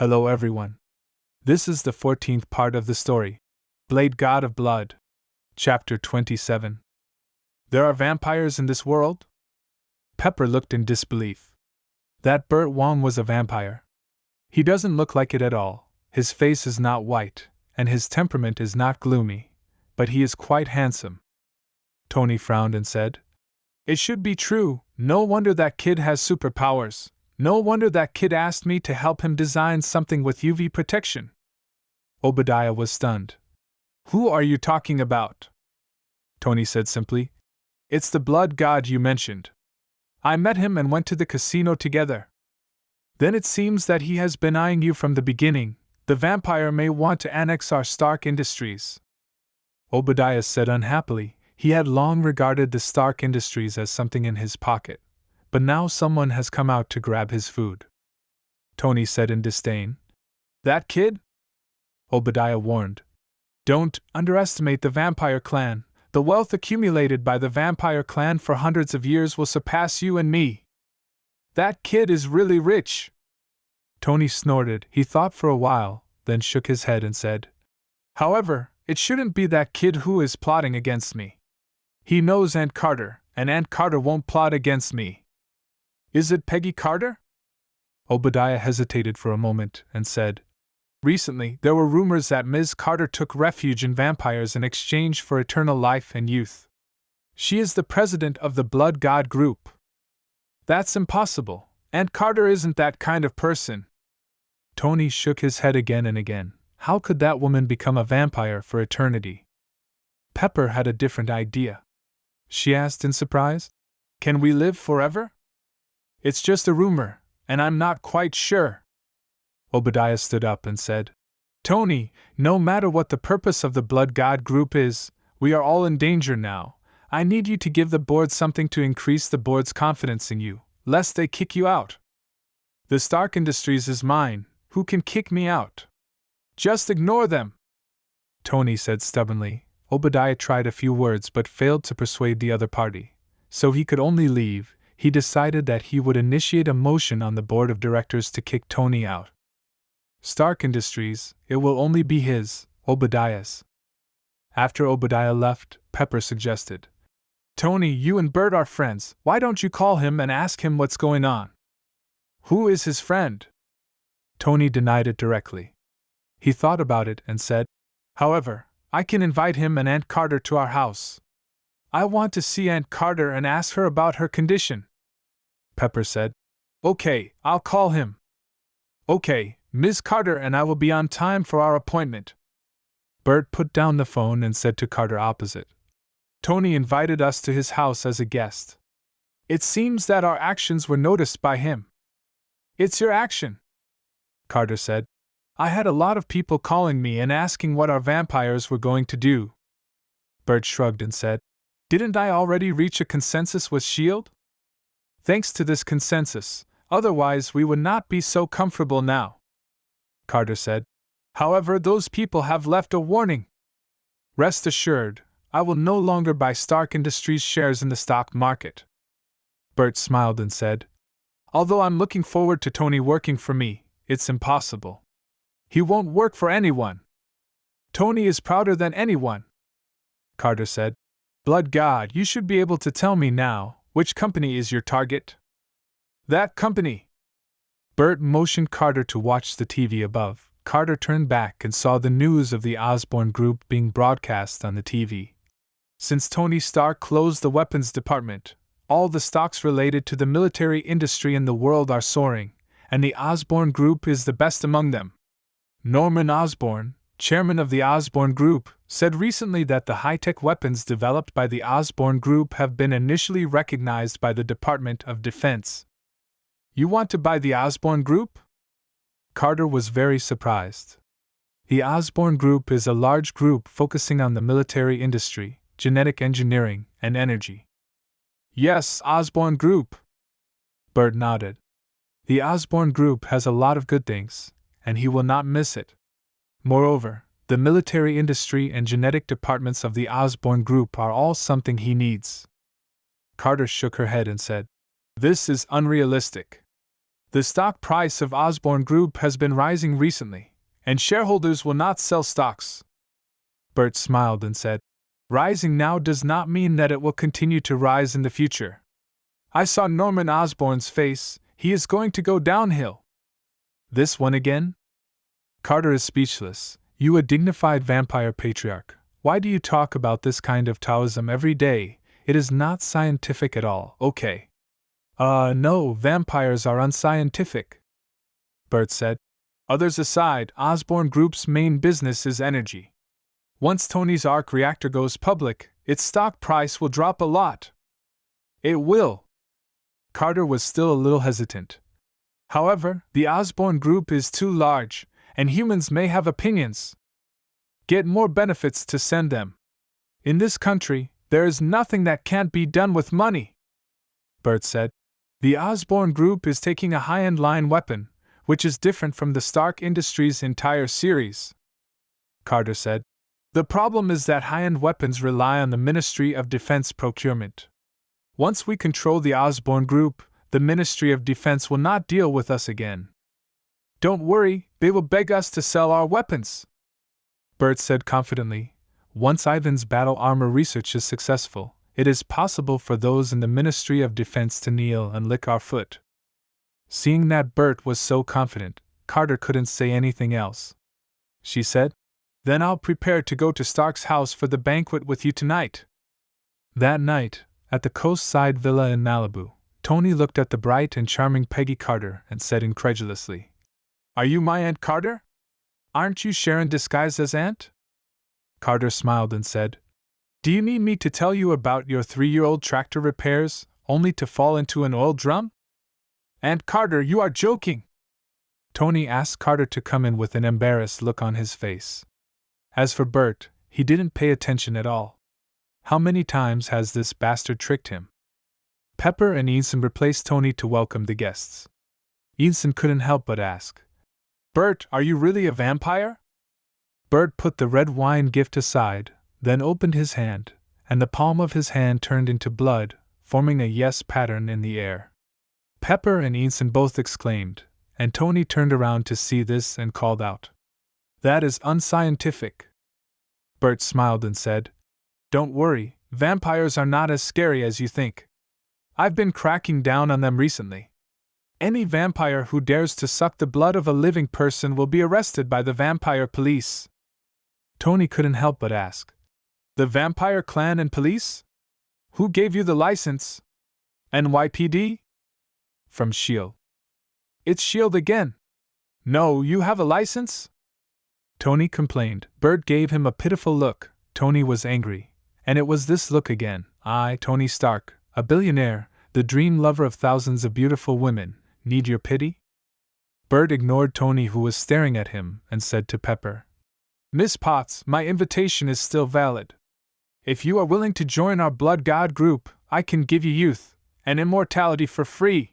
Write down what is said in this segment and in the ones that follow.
Hello everyone. This is the 14th part of the story, Blade God of Blood. Chapter 27. There are vampires in this world? Pepper looked in disbelief. That Bert Wong was a vampire. He doesn't look like it at all. His face is not white, and his temperament is not gloomy, but he is quite handsome. Tony frowned and said, "It should be true. No wonder that kid has superpowers. No wonder that kid asked me to help him design something with UV protection." Obadiah was stunned. "Who are you talking about?" Tony said simply, "It's the blood god you mentioned. I met him and went to the casino together." "Then it seems that he has been eyeing you from the beginning. The vampire may want to annex our Stark Industries." Obadiah said unhappily. He had long regarded the Stark Industries as something in his pocket, but now someone has come out to grab his food. Tony said in disdain, "That kid?" Obadiah warned, "Don't underestimate the vampire clan. The wealth accumulated by the vampire clan for hundreds of years will surpass you and me. That kid is really rich." Tony snorted. He thought for a while, then shook his head and said, "However, it shouldn't be that kid who is plotting against me. He knows Aunt Carter, and Aunt Carter won't plot against me." "Is it Peggy Carter?" Obadiah hesitated for a moment and said, "Recently, there were rumors that Ms. Carter took refuge in vampires in exchange for eternal life and youth. She is the president of the Blood God Group." "That's impossible. Aunt Carter isn't that kind of person." Tony shook his head again and again. How could that woman become a vampire for eternity? Pepper had a different idea. She asked in surprise, "Can we live forever?" "It's just a rumor, and I'm not quite sure." Obadiah stood up and said, "Tony, no matter what the purpose of the Blood God Group is, we are all in danger now. I need you to give the board something to increase the board's confidence in you, lest they kick you out." "The Stark Industries is mine. Who can kick me out?" "Just ignore them," Tony said stubbornly. Obadiah tried a few words but failed to persuade the other party, so he could only leave. He decided that he would initiate a motion on the board of directors to kick Tony out. Stark Industries, it will only be his, Obadiah's. After Obadiah left, Pepper suggested, "Tony, you and Bert are friends. Why don't you call him and ask him what's going on?" "Who is his friend?" Tony denied it directly. He thought about it and said, "However, I can invite him and Aunt Carter to our house. I want to see Aunt Carter and ask her about her condition." Pepper said, "Okay, I'll call him." "Okay, Ms. Carter and I will be on time for our appointment." Bert put down the phone and said to Carter opposite, "Tony invited us to his house as a guest. It seems that our actions were noticed by him." "It's your action," Carter said. "I had a lot of people calling me and asking what our vampires were going to do." Bert shrugged and said, "Didn't I already reach a consensus with S.H.I.E.L.D.? Thanks to this consensus, otherwise we would not be so comfortable now." Carter said, "However, those people have left a warning. Rest assured, I will no longer buy Stark Industries shares in the stock market." Bert smiled and said, "Although I'm looking forward to Tony working for me, it's impossible. He won't work for anyone. Tony is prouder than anyone." Carter said, "Blood God, you should be able to tell me now, which company is your target?" "That company." Bert motioned Carter to watch the TV above. Carter turned back and saw the news of the Osborne Group being broadcast on the TV. Since Tony Stark closed the weapons department, all the stocks related to the military industry in the world are soaring, and the Osborne Group is the best among them. Norman Osborne, chairman of the Osborne Group, said recently that the high-tech weapons developed by the Osborne Group have been initially recognized by the Department of Defense. "You want to buy the Osborne Group?" Carter was very surprised. The Osborne Group is a large group focusing on the military industry, genetic engineering, and energy. "Yes, Osborne Group." Bert nodded. "The Osborne Group has a lot of good things, and he will not miss it. Moreover, the military industry and genetic departments of the Osborne Group are all something he needs." Carter shook her head and said, "This is unrealistic. The stock price of Osborne Group has been rising recently, and shareholders will not sell stocks. Bert smiled and said, rising now does not mean that it will continue to rise in the future. I saw Norman Osborne's face, he is going to go downhill. This one again? Carter is speechless. You a dignified vampire patriarch, why do you talk about this kind of Taoism every day? It is not scientific at all, okay? No, vampires are unscientific, Bert said. Others aside, Osborne Group's main business is energy. Once Tony's arc reactor goes public, its stock price will drop a lot. It will. Carter was still a little hesitant. However, the Osborne Group is too large, and humans may have opinions. Get more benefits to send them. In this country, there is nothing that can't be done with money, Bert said. The Osborne Group is taking a high-end line weapon, which is different from the Stark Industries' entire series, Carter said. The problem is that high-end weapons rely on the Ministry of Defense procurement. Once we control the Osborne Group, the Ministry of Defense will not deal with us again. Don't worry, they will beg us to sell our weapons, Bert said confidently. Once Ivan's battle armor research is successful, it is possible for those in the Ministry of Defense to kneel and lick our foot. Seeing that Bert was so confident, Carter couldn't say anything else. She said, Then I'll prepare to go to Stark's house for the banquet with you tonight. That night, at the coastside villa in Malibu, Tony looked at the bright and charming Peggy Carter and said incredulously, Are you my Aunt Carter? Aren't you Sharon disguised as Aunt? Carter smiled and said, Do you need me to tell you about your 3-year-old tractor repairs, only to fall into an oil drum? Aunt Carter, you are joking! Tony asked Carter to come in with an embarrassed look on his face. As for Bert, he didn't pay attention at all. How many times has this bastard tricked him? Pepper and Ensign replaced Tony to welcome the guests. Ensign couldn't help but ask, Bert, are you really a vampire? Bert put the red wine gift aside, then opened his hand, and the palm of his hand turned into blood, forming a yes pattern in the air. Pepper and Ensign both exclaimed, and Tony turned around to see this and called out, That is unscientific. Bert smiled and said, Don't worry, vampires are not as scary as you think. I've been cracking down on them recently. Any vampire who dares to suck the blood of a living person will be arrested by the vampire police. Tony couldn't help but ask, The vampire clan and police? Who gave you the license? NYPD? From S.H.I.E.L.D. It's S.H.I.E.L.D. again. No, you have a license? Tony complained. Bert gave him a pitiful look. Tony was angry. And it was this look again. I, Tony Stark, a billionaire, the dream lover of thousands of beautiful women, need your pity? Bert ignored Tony, who was staring at him, and said to Pepper, Miss Potts, my invitation is still valid. If you are willing to join our Blood God group, I can give you youth and immortality for free.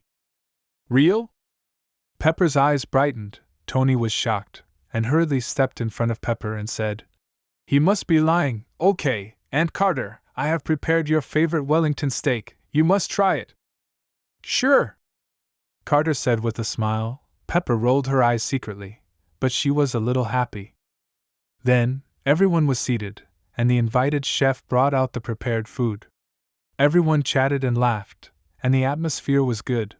Real? Pepper's eyes brightened. Tony was shocked, and hurriedly stepped in front of Pepper and said, He must be lying. Okay, Aunt Carter, I have prepared your favorite Wellington steak. You must try it. Sure, Carter said with a smile. Pepper rolled her eyes secretly, but she was a little happy. Then, everyone was seated, and the invited chef brought out the prepared food. Everyone chatted and laughed, and the atmosphere was good.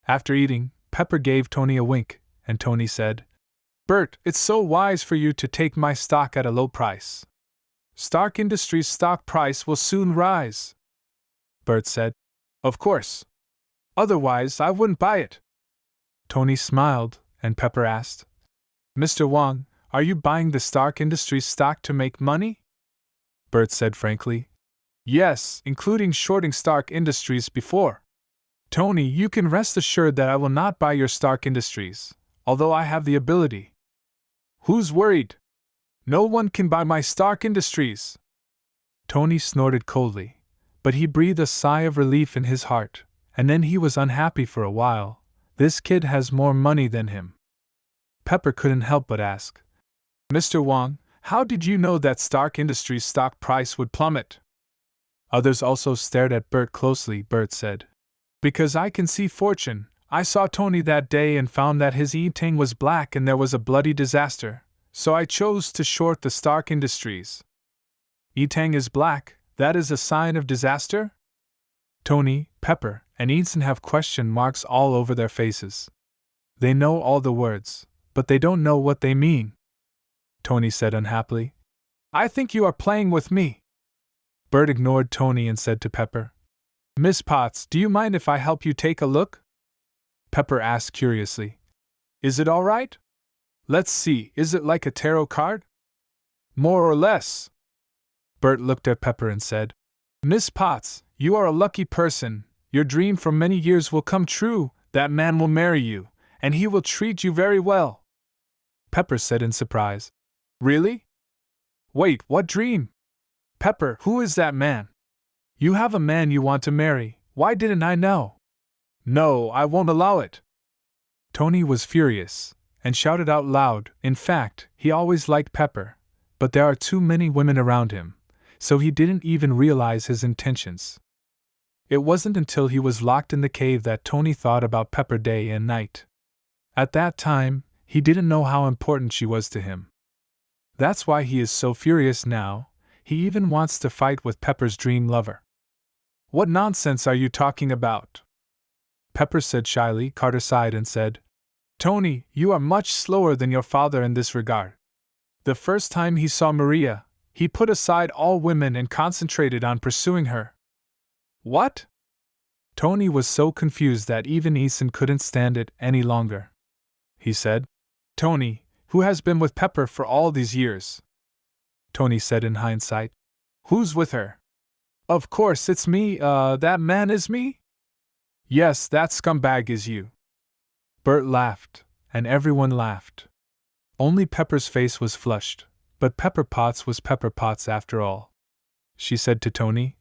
After eating, Pepper gave Tony a wink, and Tony said, Bert, it's so wise for you to take my stock at a low price. Stark Industries' stock price will soon rise. Bert said, Of course. Otherwise, I wouldn't buy it. Tony smiled, and Pepper asked, Mr. Wong, are you buying the Stark Industries stock to make money? Bert said frankly, Yes, including shorting Stark Industries before. Tony, you can rest assured that I will not buy your Stark Industries, although I have the ability. Who's worried? No one can buy my Stark Industries. Tony snorted coldly, but he breathed a sigh of relief in his heart, and then he was unhappy for a while. This kid has more money than him. Pepper couldn't help but ask, Mr. Wong, how did you know that Stark Industries' stock price would plummet? Others also stared at Bert closely. Bert said, Because I can see fortune, I saw Tony that day and found that his eating was black and there was a bloody disaster, so I chose to short the Stark Industries. Eating is black, that is a sign of disaster? Tony, Pepper, and Easton have question marks all over their faces. They know all the words, but they don't know what they mean. Tony said unhappily. I think you are playing with me. Bert ignored Tony and said to Pepper, Miss Potts, do you mind if I help you take a look? Pepper asked curiously. Is it all right? Let's see, is it like a tarot card? More or less. Bert looked at Pepper and said, Miss Potts, you are a lucky person. Your dream for many years will come true. That man will marry you, and he will treat you very well. Pepper said in surprise, Really? Wait, what dream? Pepper, who is that man? You have a man you want to marry. Why didn't I know? No, I won't allow it. Tony was furious, and shouted out loud. In fact, he always liked Pepper, but there are too many women around him, so he didn't even realize his intentions. It wasn't until he was locked in the cave that Tony thought about Pepper day and night. At that time, he didn't know how important she was to him. That's why he is so furious now. He even wants to fight with Pepper's dream lover. What nonsense are you talking about? Pepper said shyly, caught her side and said, Tony, you are much slower than your father in this regard. The first time he saw Maria, he put aside all women and concentrated on pursuing her. What? Tony was so confused that even Eason couldn't stand it any longer. He said, Tony, who has been with Pepper for all these years? Tony said in hindsight, Who's with her? Of course it's me, that man is me? Yes, that scumbag is you. Bert laughed, and everyone laughed. Only Pepper's face was flushed, but Pepper Potts was Pepper Potts after all. She said to Tony,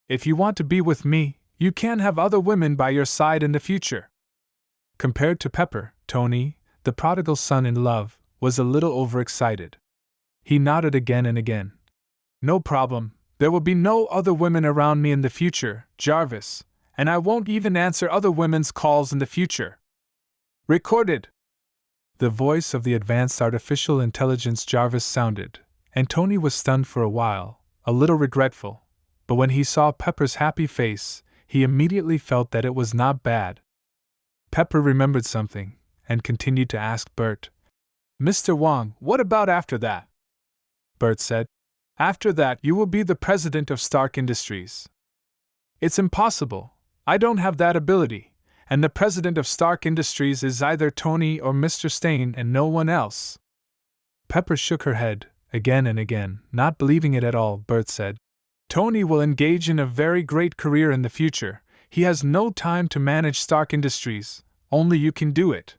If you want to be with me, you can have other women by your side in the future. Compared to Pepper, Tony, the prodigal son in love, was a little overexcited. He nodded again and again. No problem, there will be no other women around me in the future, Jarvis, and I won't even answer other women's calls in the future. Recorded. The voice of the advanced artificial intelligence Jarvis sounded, and Tony was stunned for a while, a little regretful, but when he saw Pepper's happy face, he immediately felt that it was not bad. Pepper remembered something, and continued to ask Bert, Mr. Wong, what about after that? Bert said, After that you will be the president of Stark Industries. It's impossible. I don't have that ability, and the president of Stark Industries is either Tony or Mr. Stain and no one else. Pepper shook her head, again and again, not believing it at all. Bert said, Tony will engage in a very great career in the future. He has no time to manage Stark Industries, only you can do it.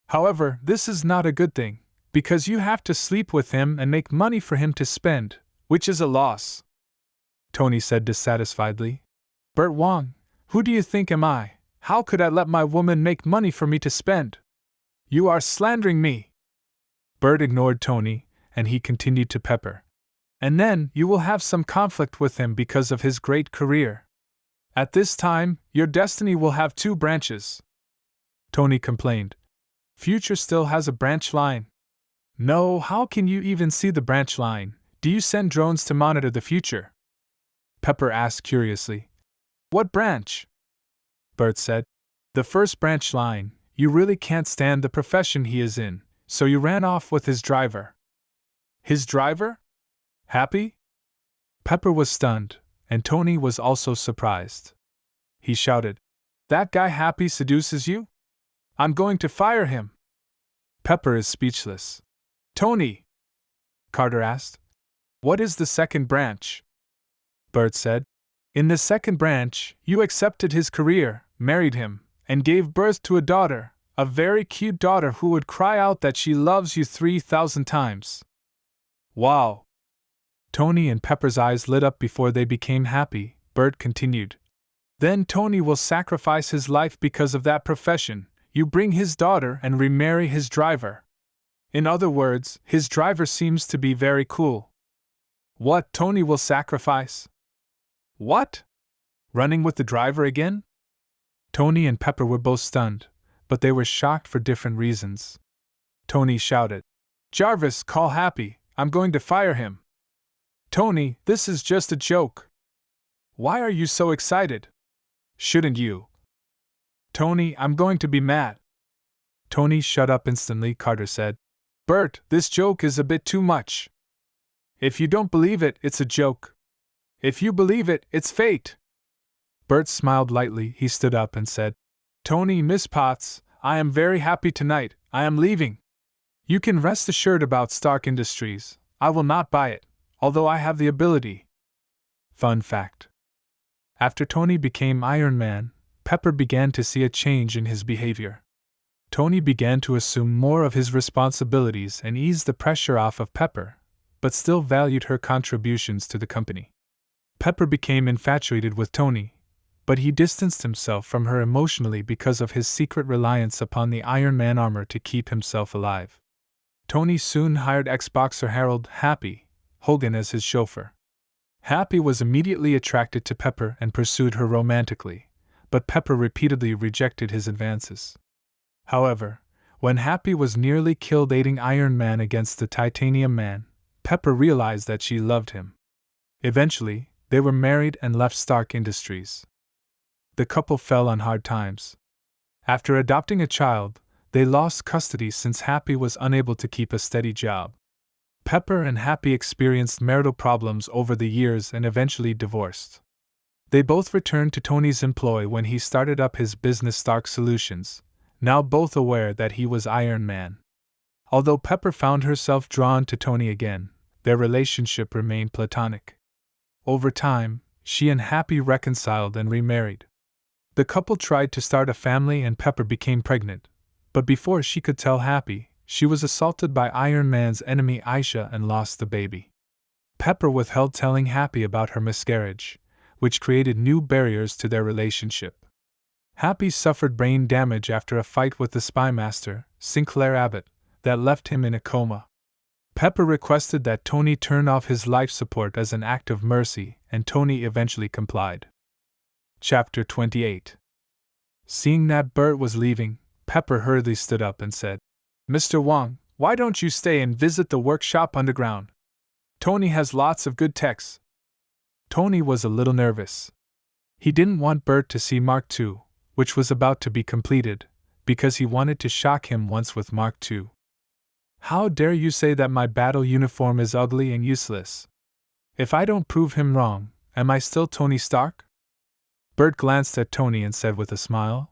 However, this is not a good thing, because you have to sleep with him and make money for him to spend, which is a loss. Tony said dissatisfiedly, Bert Wong, who do you think am I? How could I let my woman make money for me to spend? You are slandering me. Bert ignored Tony, and he continued to Pepper. And then you will have some conflict with him because of his great career. At this time, your destiny will have two branches. Tony complained. Future still has a branch line. No, how can you even see the branch line? Do you send drones to monitor the future? Pepper asked curiously. What branch? Bert said. The first branch line. You really can't stand the profession he is in, so you ran off with his driver. His driver? Happy? Pepper was stunned, and Tony was also surprised. He shouted, That guy Happy seduces you? I'm going to fire him. Pepper is speechless. Tony! Carter asked. What is the second branch? Bert said. In the second branch, you accepted his career, married him, and gave birth to a daughter, a very cute daughter who would cry out that she loves you 3,000 times. Wow! Tony and Pepper's eyes lit up before they became happy. Bert continued. Then Tony will sacrifice his life because of that profession. You bring his daughter and remarry his driver. In other words, his driver seems to be very cool. What, Tony will sacrifice? What? Running with the driver again? Tony and Pepper were both stunned, but they were shocked for different reasons. Tony shouted, "Jarvis, call Happy, I'm going to fire him." "Tony, this is just a joke. Why are you so excited? Shouldn't you?" "Tony, I'm going to be mad." Tony shut up instantly, Carter said. "Bert, this joke is a bit too much. If you don't believe it, it's a joke. If you believe it, it's fate." Bert smiled lightly. He stood up and said, "Tony, Miss Potts, I am very happy tonight. I am leaving. You can rest assured about Stark Industries. I will not buy it, although I have the ability." Fun fact. After Tony became Iron Man, Pepper began to see a change in his behavior. Tony began to assume more of his responsibilities and ease the pressure off of Pepper, but still valued her contributions to the company. Pepper became infatuated with Tony, but he distanced himself from her emotionally because of his secret reliance upon the Iron Man armor to keep himself alive. Tony soon hired ex-boxer Harold "Happy" Hogan as his chauffeur. Happy was immediately attracted to Pepper and pursued her romantically, but Pepper repeatedly rejected his advances. However, when Happy was nearly killed aiding Iron Man against the Titanium Man, Pepper realized that she loved him. Eventually, they were married and left Stark Industries. The couple fell on hard times. After adopting a child, they lost custody since Happy was unable to keep a steady job. Pepper and Happy experienced marital problems over the years and eventually divorced. They both returned to Tony's employ when he started up his business Stark Solutions, now both aware that he was Iron Man. Although Pepper found herself drawn to Tony again, their relationship remained platonic. Over time, she and Happy reconciled and remarried. The couple tried to start a family and Pepper became pregnant, but before she could tell Happy, she was assaulted by Iron Man's enemy Aisha and lost the baby. Pepper withheld telling Happy about her miscarriage, which created new barriers to their relationship. Happy suffered brain damage after a fight with the spymaster, Sinclair Abbott, that left him in a coma. Pepper requested that Tony turn off his life support as an act of mercy, and Tony eventually complied. Chapter 28. Seeing that Bert was leaving, Pepper hurriedly stood up and said, "Mr. Wong, why don't you stay and visit the workshop underground? Tony has lots of good techs." Tony was a little nervous. He didn't want Bert to see Mark II, which was about to be completed, because he wanted to shock him once with Mark II. "How dare you say that my battle uniform is ugly and useless? If I don't prove him wrong, am I still Tony Stark?" Bert glanced at Tony and said with a smile,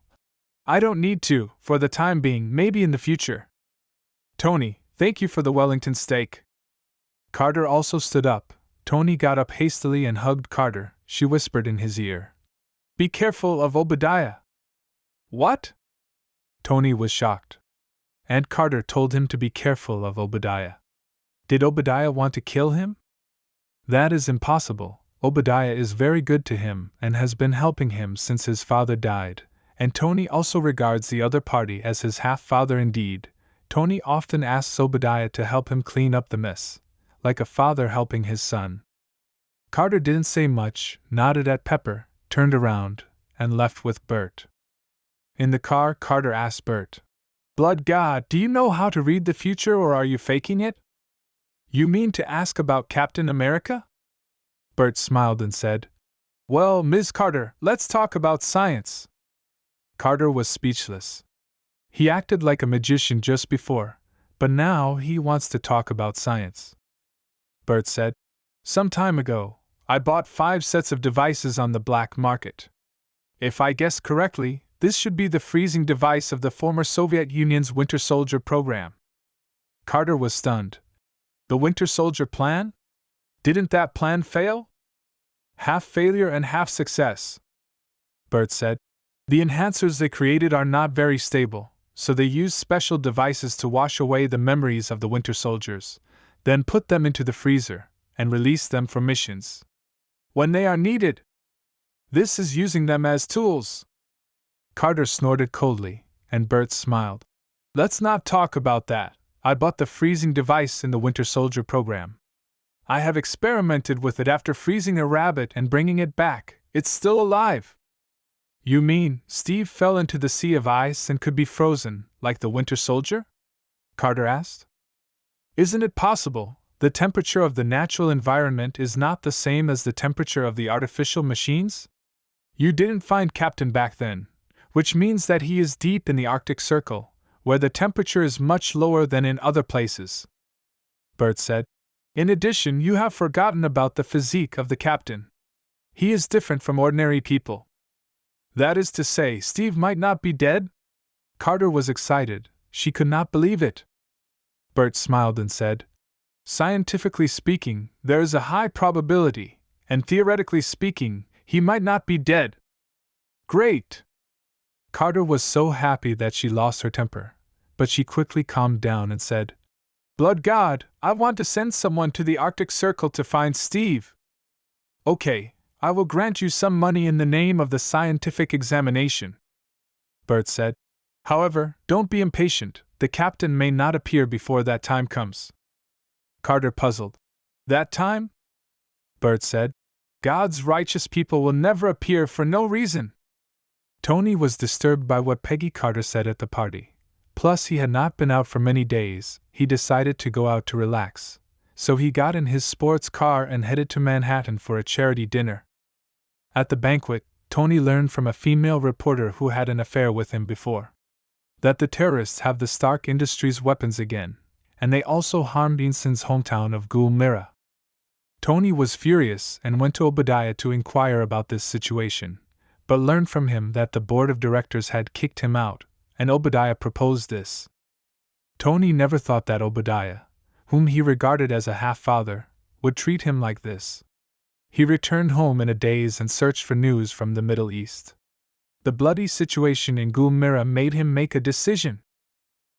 "I don't need to, for the time being, maybe in the future." "Tony, thank you for the Wellington steak." Carter also stood up. Tony got up hastily and hugged Carter. She whispered in his ear, "Be careful of Obadiah." "What?" Tony was shocked. Aunt Carter told him to be careful of Obadiah. Did Obadiah want to kill him? That is impossible. Obadiah is very good to him and has been helping him since his father died, and Tony also regards the other party as his half-father indeed. Tony often asks Obadiah to help him clean up the mess, like a father helping his son. Carter didn't say much, nodded at Pepper, turned around, and left with Bert. In the car, Carter asked Bert, "Blood God, do you know how to read the future or are you faking it?" "You mean to ask about Captain America?" Bert smiled and said, "Well, Ms. Carter, let's talk about science." Carter was speechless. He acted like a magician just before, but now he wants to talk about science. Bert said, "Some time ago, I bought 5 sets of devices on the black market. If I guess correctly, this should be the freezing device of the former Soviet Union's Winter Soldier program." Carter was stunned. The Winter Soldier plan? Didn't that plan fail? "Half failure and half success," Bert said. "The enhancers they created are not very stable, so they used special devices to wash away the memories of the Winter Soldiers, then put them into the freezer, and release them for missions when they are needed. This is using them as tools." Carter snorted coldly, and Bert smiled. "Let's not talk about that. I bought the freezing device in the Winter Soldier program. I have experimented with it after freezing a rabbit and bringing it back. It's still alive." You mean, Steve fell into the sea of ice and could be frozen, like the Winter Soldier? Carter asked. Isn't it possible the temperature of the natural environment is not the same as the temperature of the artificial machines? You didn't find Captain back then, which means that he is deep in the Arctic Circle, where the temperature is much lower than in other places, Bert said. In addition, you have forgotten about the physique of the captain. He is different from ordinary people. That is to say, Steve might not be dead? Carter was excited. She could not believe it. Bert smiled and said, Scientifically speaking, there is a high probability, and theoretically speaking, he might not be dead. Great! Carter was so happy that she lost her temper, but she quickly calmed down and said, Blood God, I want to send someone to the Arctic Circle to find Steve. Okay, I will grant you some money in the name of the scientific examination, Bert said. However, don't be impatient, the captain may not appear before that time comes. Carter puzzled. That time? Bert said. God's righteous people will never appear for no reason. Tony was disturbed by what Peggy Carter said at the party. Plus, he had not been out for many days. He decided to go out to relax. So he got in his sports car and headed to Manhattan for a charity dinner. At the banquet, Tony learned from a female reporter who had an affair with him before that the terrorists have the Stark Industries weapons again, and they also harmed Eason's hometown of Gulmira. Tony was furious and went to Obadiah to inquire about this situation, but learned from him that the board of directors had kicked him out, and Obadiah proposed this. Tony never thought that Obadiah, whom he regarded as a half-father, would treat him like this. He returned home in a daze and searched for news from the Middle East. The bloody situation in Gulmira made him make a decision.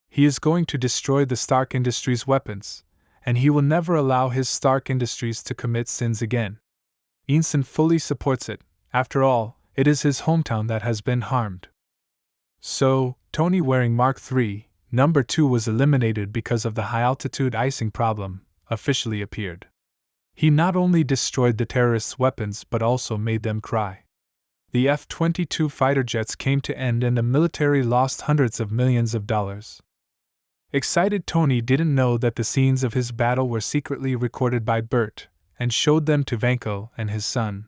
He is going to destroy the Stark Industries weapons, and he will never allow his Stark Industries to commit sins again. Eason fully supports it. After all, it is his hometown that has been harmed. So, Tony wearing Mark III, number 2 was eliminated because of the high-altitude icing problem, officially appeared. He not only destroyed the terrorists' weapons but also made them cry. The F-22 fighter jets came to end and the military lost hundreds of millions of dollars. Excited Tony didn't know that the scenes of his battle were secretly recorded by Bert, and showed them to Vanko and his son.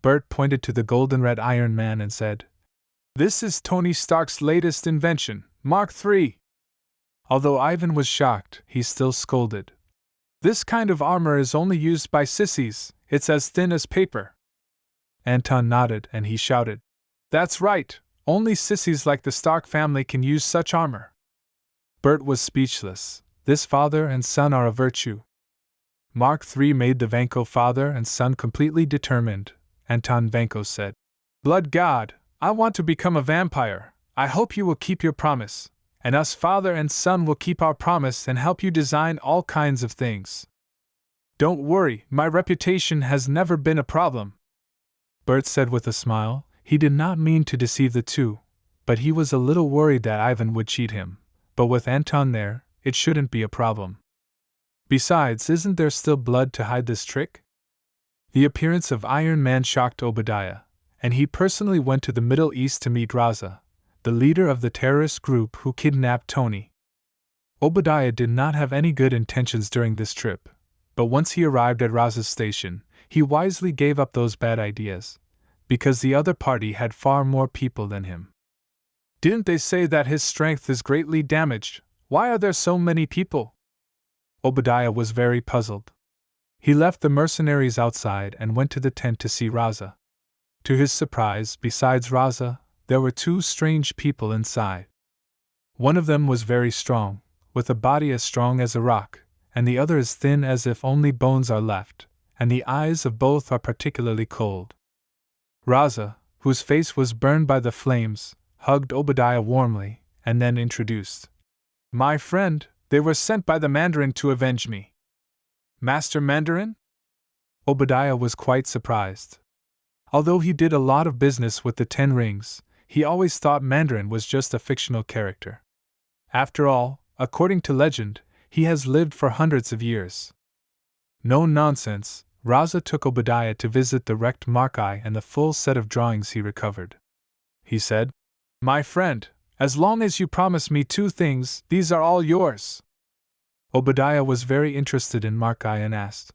Bert pointed to the golden red Iron Man and said, This is Tony Stark's latest invention, Mark III. Although Ivan was shocked, he still scolded. This kind of armor is only used by sissies, it's as thin as paper. Anton nodded and he shouted, That's right, only sissies like the Stark family can use such armor. Bert was speechless. This father and son are a virtue. Mark III made the Vanko father and son completely determined. Anton Vanko said, Blood God, I want to become a vampire. I hope you will keep your promise, and us father and son will keep our promise and help you design all kinds of things. Don't worry, my reputation has never been a problem. Bert said with a smile. He did not mean to deceive the two, but he was a little worried that Ivan would cheat him. But with Anton there, it shouldn't be a problem. Besides, isn't there still blood to hide this trick? The appearance of Iron Man shocked Obadiah, and he personally went to the Middle East to meet Raza, the leader of the terrorist group who kidnapped Tony. Obadiah did not have any good intentions during this trip, but once he arrived at Raza's station, he wisely gave up those bad ideas, because the other party had far more people than him. Didn't they say that his strength is greatly damaged? Why are there so many people? Obadiah was very puzzled. He left the mercenaries outside and went to the tent to see Raza. To his surprise, besides Raza, there were two strange people inside. One of them was very strong, with a body as strong as a rock, and the other as thin as if only bones are left, and the eyes of both are particularly cold. Raza, whose face was burned by the flames, hugged Obadiah warmly, and then introduced. My friend, they were sent by the Mandarin to avenge me. Master Mandarin? Obadiah was quite surprised. Although he did a lot of business with the 10 Rings, he always thought Mandarin was just a fictional character. After all, according to legend, he has lived for hundreds of years. No nonsense, Raza took Obadiah to visit the wrecked Markai and the full set of drawings he recovered. he said. My friend, as long as you promise me 2 things, these are all yours. Obadiah was very interested in Markai and asked,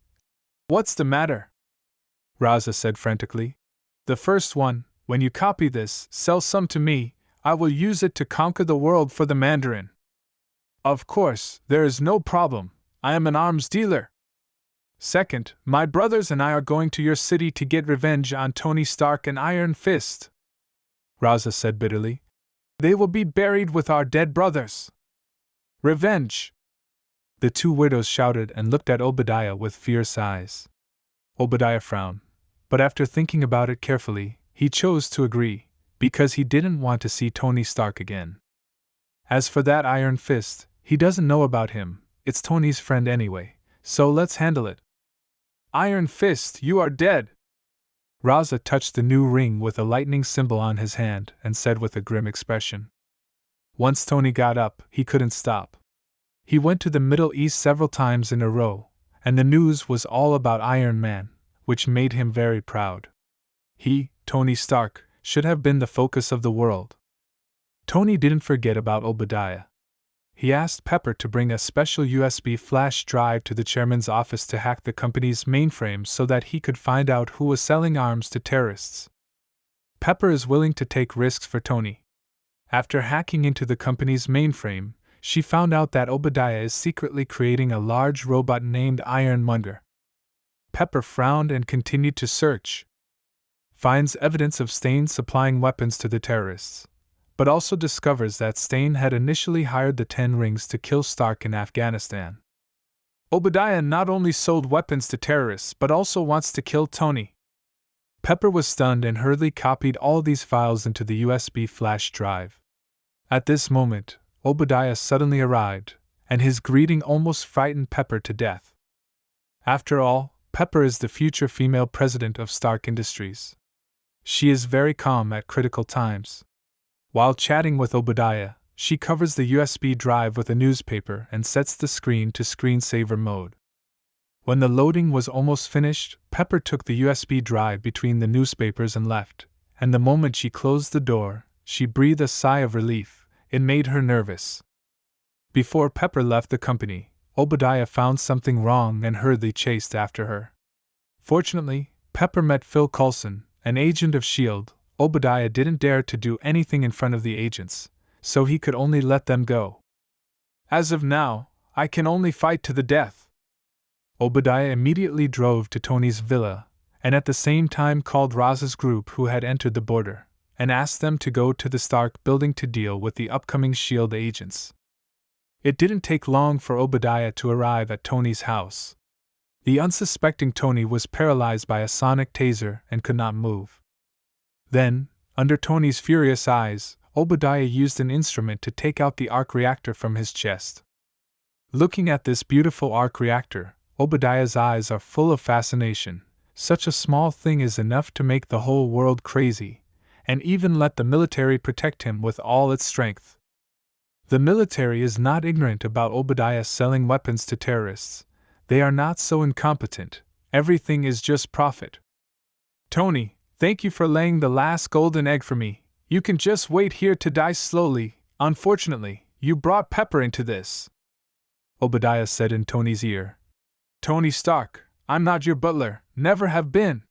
What's the matter? Raza said frantically. The first one, when you copy this, sell some to me, I will use it to conquer the world for the Mandarin. Of course, there is no problem, I am an arms dealer. Second, my brothers and I are going to your city to get revenge on Tony Stark and Iron Fist. Raza said bitterly. They will be buried with our dead brothers. Revenge! The 2 widows shouted and looked at Obadiah with fierce eyes. Obadiah frowned, but after thinking about it carefully, he chose to agree, because he didn't want to see Tony Stark again. As for that Iron Fist, he doesn't know about him, it's Tony's friend anyway, so let's handle it. Iron Fist, you are dead! Raza touched the new ring with a lightning symbol on his hand and said with a grim expression. Once Tony got up, he couldn't stop. He went to the Middle East several times in a row, and the news was all about Iron Man, which made him very proud. He, Tony Stark, should have been the focus of the world. Tony didn't forget about Obadiah. He asked Pepper to bring a special USB flash drive to the chairman's office to hack the company's mainframe so that he could find out who was selling arms to terrorists. Pepper is willing to take risks for Tony. After hacking into the company's mainframe, she found out that Obadiah is secretly creating a large robot named Ironmonger. Pepper frowned and continued to search. Finds evidence of Stain supplying weapons to the terrorists, but also discovers that Stain had initially hired the 10 Rings to kill Stark in Afghanistan. Obadiah not only sold weapons to terrorists but also wants to kill Tony. Pepper was stunned and hurriedly copied all these files into the USB flash drive. At this moment, Obadiah suddenly arrived, and his greeting almost frightened Pepper to death. After all, Pepper is the future female president of Stark Industries. She is very calm at critical times. While chatting with Obadiah, she covers the USB drive with a newspaper and sets the screen to screensaver mode. When the loading was almost finished, Pepper took the USB drive between the newspapers and left, and the moment she closed the door, she breathed a sigh of relief. It made her nervous. Before Pepper left the company, Obadiah found something wrong and hurriedly chased after her. Fortunately, Pepper met Phil Coulson, an agent of S.H.I.E.L.D. Obadiah didn't dare to do anything in front of the agents, so he could only let them go. As of now, I can only fight to the death. Obadiah immediately drove to Tony's villa, and at the same time called Raza's group who had entered the border, and asked them to go to the Stark building to deal with the upcoming S.H.I.E.L.D. agents. It didn't take long for Obadiah to arrive at Tony's house. The unsuspecting Tony was paralyzed by a sonic taser and could not move. Then, under Tony's furious eyes, Obadiah used an instrument to take out the arc reactor from his chest. Looking at this beautiful arc reactor, Obadiah's eyes are full of fascination. Such a small thing is enough to make the whole world crazy, and even let the military protect him with all its strength. The military is not ignorant about Obadiah selling weapons to terrorists. They are not so incompetent. Everything is just profit. Tony, thank you for laying the last golden egg for me. You can just wait here to die slowly. Unfortunately, you brought Pepper into this. Obadiah said in Tony's ear. Tony Stark, I'm not your butler, never have been.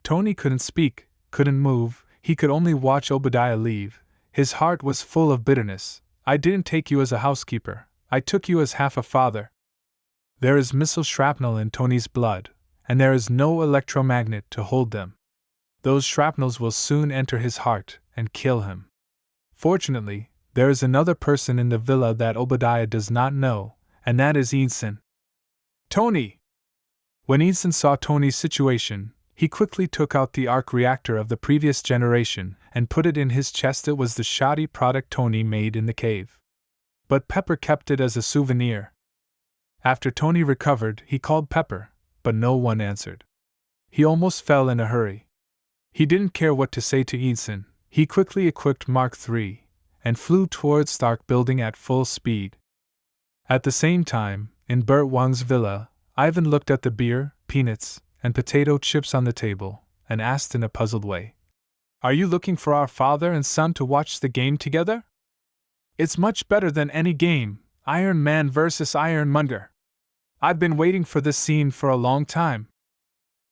Tony couldn't speak, couldn't move. He could only watch Obadiah leave. His heart was full of bitterness. I didn't take you as a housekeeper. I took you as half a father. There is missile shrapnel in Tony's blood, and there is no electromagnet to hold them. Those shrapnels will soon enter his heart and kill him. Fortunately, there is another person in the villa that Obadiah does not know, and that is Ensign. Tony! When Ensign saw Tony's situation, he quickly took out the arc reactor of the previous generation and put it in his chest. It was the shoddy product Tony made in the cave. But Pepper kept it as a souvenir. After Tony recovered, he called Pepper, but no one answered. He almost fell in a hurry. He didn't care what to say to Ensign. He quickly equipped Mark III and flew towards Stark building at full speed. At the same time, in Burt Wang's villa, Ivan looked at the beer, peanuts, and potato chips on the table, and asked in a puzzled way, Are you looking for our father and son to watch the game together? It's much better than any game, Iron Man vs. Ironmonger. I've been waiting for this scene for a long time.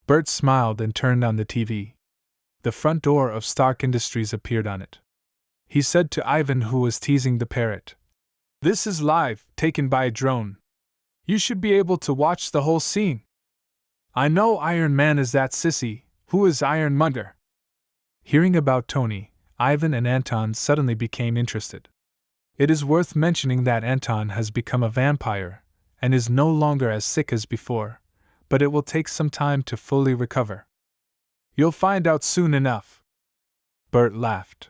Bert smiled and turned on the TV. The front door of Stark Industries appeared on it. He said to Ivan, who was teasing the parrot, "This is live, taken by a drone. You should be able to watch the whole scene." "I know Iron Man is that sissy. Who is Ironmonger?" Hearing about Tony, Ivan and Anton suddenly became interested. It is worth mentioning that Anton has become a vampire and is no longer as sick as before, but it will take some time to fully recover. "You'll find out soon enough." Bert laughed.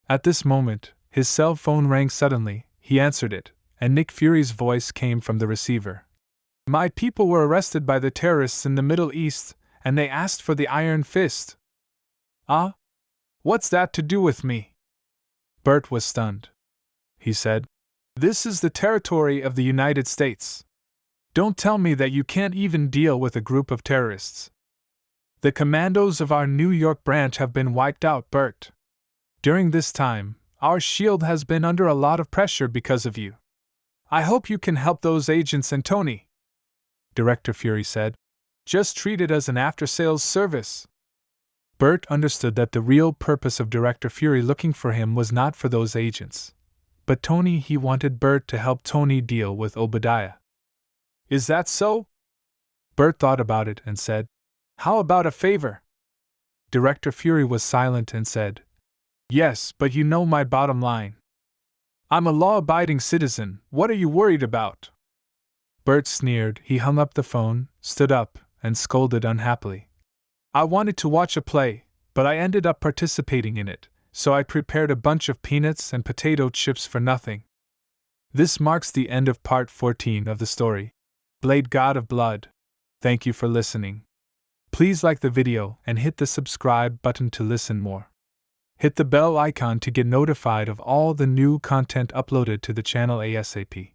At this moment, his cell phone rang suddenly. He answered it, and Nick Fury's voice came from the receiver. "My people were arrested by the terrorists in the Middle East, and they asked for the Iron Fist." "Ah? What's that to do with me?" Bert was stunned. He said, "This is the territory of the United States. Don't tell me that you can't even deal with a group of terrorists." "The commandos of our New York branch have been wiped out, Bert. During this time, our shield has been under a lot of pressure because of you. I hope you can help those agents and Tony," Director Fury said. "Just treat it as an after-sales service." Bert understood that the real purpose of Director Fury looking for him was not for those agents, but Tony. He wanted Bert to help Tony deal with Obadiah. "Is that so?" Bert thought about it and said, "How about a favor?" Director Fury was silent and said, "Yes, but you know my bottom line. I'm a law-abiding citizen. What are you worried about?" Bert sneered. He hung up the phone, stood up, and scolded unhappily. "I wanted to watch a play, but I ended up participating in it, so I prepared a bunch of peanuts and potato chips for nothing." This marks the end of part 14 of the story, Blade God of Blood. Thank you for listening. Please like the video and hit the subscribe button to listen more. Hit the bell icon to get notified of all the new content uploaded to the channel ASAP.